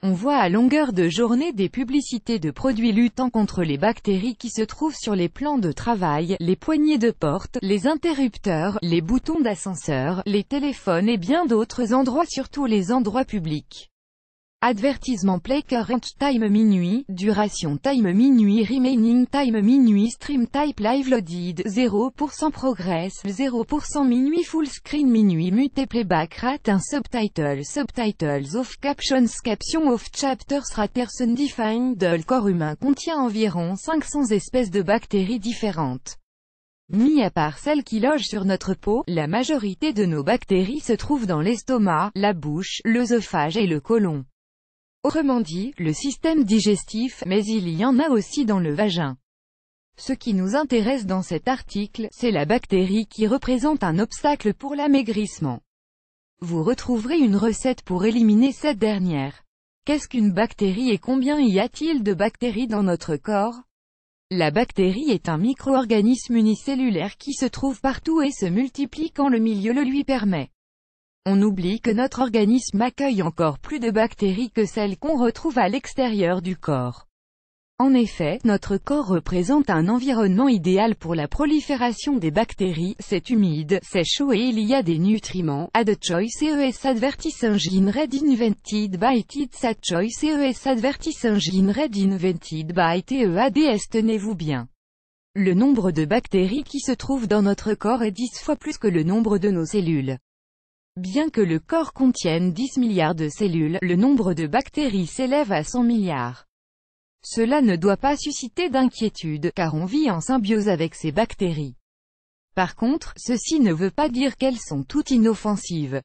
On voit à longueur de journée des publicités de produits luttant contre les bactéries qui se trouvent sur les plans de travail, les poignées de porte, les interrupteurs, les boutons d'ascenseur, les téléphones et bien d'autres endroits, surtout les endroits publics. Advertisement play current time minuit, duration time minuit, remaining time minuit, stream type live loaded, 0% progress, 0% minuit, full screen minuit, mute playback rate, un subtitles off, captions off, chapters raters undefined. Le corps humain contient environ 500 espèces de bactéries différentes. Mis à part celles qui logent sur notre peau, la majorité de nos bactéries se trouvent dans l'estomac, la bouche, l'œsophage et le côlon. Autrement dit, le système digestif, mais il y en a aussi dans le vagin. Ce qui nous intéresse dans cet article, c'est la bactérie qui représente un obstacle pour l'amaigrissement. Vous retrouverez une recette pour éliminer cette dernière. Qu'est-ce qu'une bactérie et combien y a-t-il de bactéries dans notre corps? La bactérie est un micro-organisme unicellulaire qui se trouve partout et se multiplie quand le milieu le lui permet. On oublie que notre organisme accueille encore plus de bactéries que celles qu'on retrouve à l'extérieur du corps. En effet, notre corps représente un environnement idéal pour la prolifération des bactéries, c'est humide, c'est chaud et il y a des nutriments. Add choice ES advertis engine red invented by TEADS choice ES advertis engine red invented by TEADS. Tenez-vous bien. Le nombre de bactéries qui se trouvent dans notre corps est 10 fois plus que le nombre de nos cellules. Bien que le corps contienne 10 milliards de cellules, le nombre de bactéries s'élève à 100 milliards. Cela ne doit pas susciter d'inquiétude, car on vit en symbiose avec ces bactéries. Par contre, ceci ne veut pas dire qu'elles sont toutes inoffensives.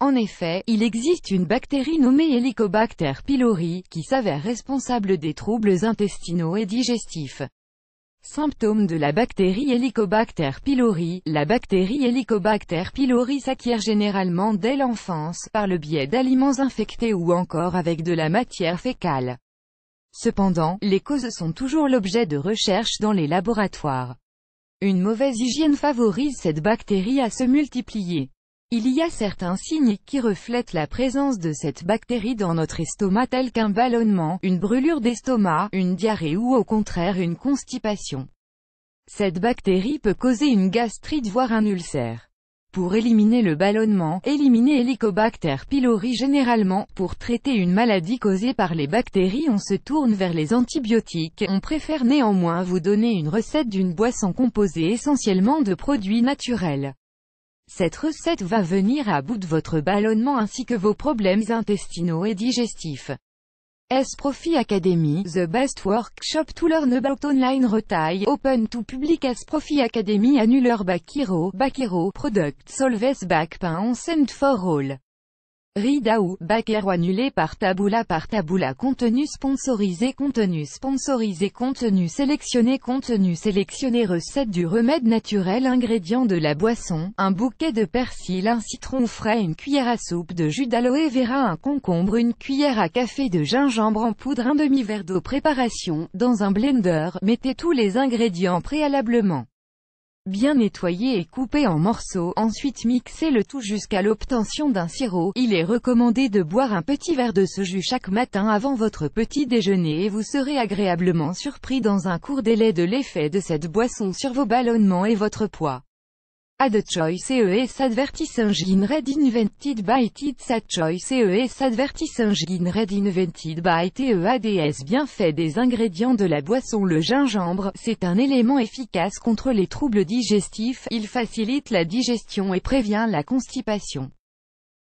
En effet, il existe une bactérie nommée Helicobacter pylori, qui s'avère responsable des troubles intestinaux et digestifs. Symptômes de la bactérie Helicobacter pylori. La bactérie Helicobacter pylori s'acquiert généralement dès l'enfance, par le biais d'aliments infectés ou encore avec de la matière fécale. Cependant, les causes sont toujours l'objet de recherches dans les laboratoires. Une mauvaise hygiène favorise cette bactérie à se multiplier. Il y a certains signes qui reflètent la présence de cette bactérie dans notre estomac tels qu'un ballonnement, une brûlure d'estomac, une diarrhée ou au contraire une constipation. Cette bactérie peut causer une gastrite voire un ulcère. Pour éliminer le ballonnement, éliminer Helicobacter pylori. Généralement, pour traiter une maladie causée par les bactéries, on se tourne vers les antibiotiques. On préfère néanmoins vous donner une recette d'une boisson composée essentiellement de produits naturels. Cette recette va venir à bout de votre ballonnement ainsi que vos problèmes intestinaux et digestifs. S-Profi Academy, the best workshop to learn about online retail, open to public. S-Profi Academy Annuler Bakiro Product Solves Backpain on send for all. Ridao, Bakero annulé par Taboola contenu sponsorisé contenu sélectionné recette du remède naturel ingrédients de la boisson, un bouquet de persil, un citron frais, une cuillère à soupe de jus d'aloe vera, un concombre, une cuillère à café de gingembre en poudre, un demi-verre d'eau. Préparation, dans un blender, mettez tous les ingrédients préalablement. Bien nettoyer et couper en morceaux, ensuite mixez le tout jusqu'à l'obtention d'un sirop. Il est recommandé de boire un petit verre de ce jus chaque matin avant votre petit déjeuner et vous serez agréablement surpris dans un court délai de l'effet de cette boisson sur vos ballonnements et votre poids. Add choice ES advertis engine red invented by TEADS choice ES advertis engine red invented by TEADS. Bienfait des ingrédients de la boisson. Le gingembre, c'est un élément efficace contre les troubles digestifs, il facilite la digestion et prévient la constipation.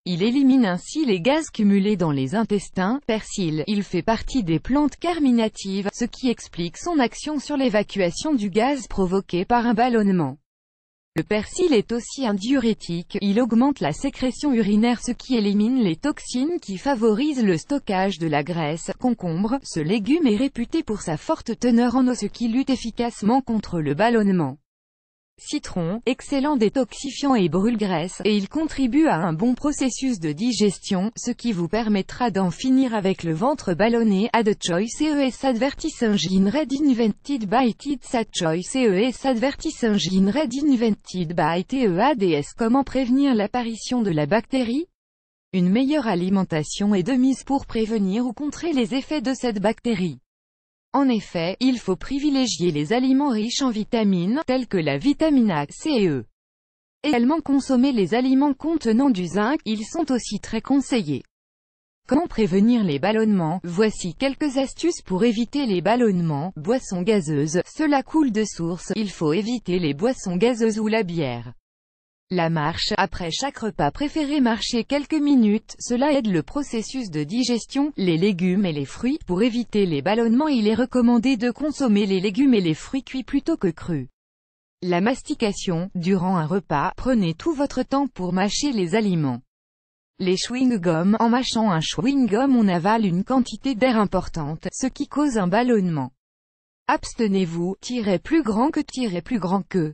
Il élimine ainsi les gaz cumulés dans les intestins. Persil, il fait partie des plantes carminatives, ce qui explique son action sur l'évacuation du gaz provoqué par un ballonnement. Le persil est aussi un diurétique, il augmente la sécrétion urinaire ce qui élimine les toxines qui favorisent le stockage de la graisse. Concombre, ce légume est réputé pour sa forte teneur en eau ce qui lutte efficacement contre le ballonnement. Citron, excellent détoxifiant et brûle-graisse, et il contribue à un bon processus de digestion, ce qui vous permettra d'en finir avec le ventre ballonné. Add choice ES advertis engine red invented by TEADS choice ES advertis engine red invented by TEADS. Comment prévenir l'apparition de la bactérie? Une meilleure alimentation est de mise pour prévenir ou contrer les effets de cette bactérie. En effet, il faut privilégier les aliments riches en vitamines, tels que la vitamine A, C et E. Également consommer les aliments contenant du zinc, ils sont aussi très conseillés. Comment prévenir les ballonnements? Voici quelques astuces pour éviter les ballonnements. Boissons gazeuses, cela coule de source, il faut éviter les boissons gazeuses ou la bière. La marche, après chaque repas préférez marcher quelques minutes, cela aide le processus de digestion. Les légumes et les fruits, pour éviter les ballonnements il est recommandé de consommer les légumes et les fruits cuits plutôt que crus. La mastication, durant un repas, prenez tout votre temps pour mâcher les aliments. Les chewing-gums, en mâchant un chewing-gum on avale une quantité d'air importante, ce qui cause un ballonnement. Abstenez-vous, plus grand que plus grand que.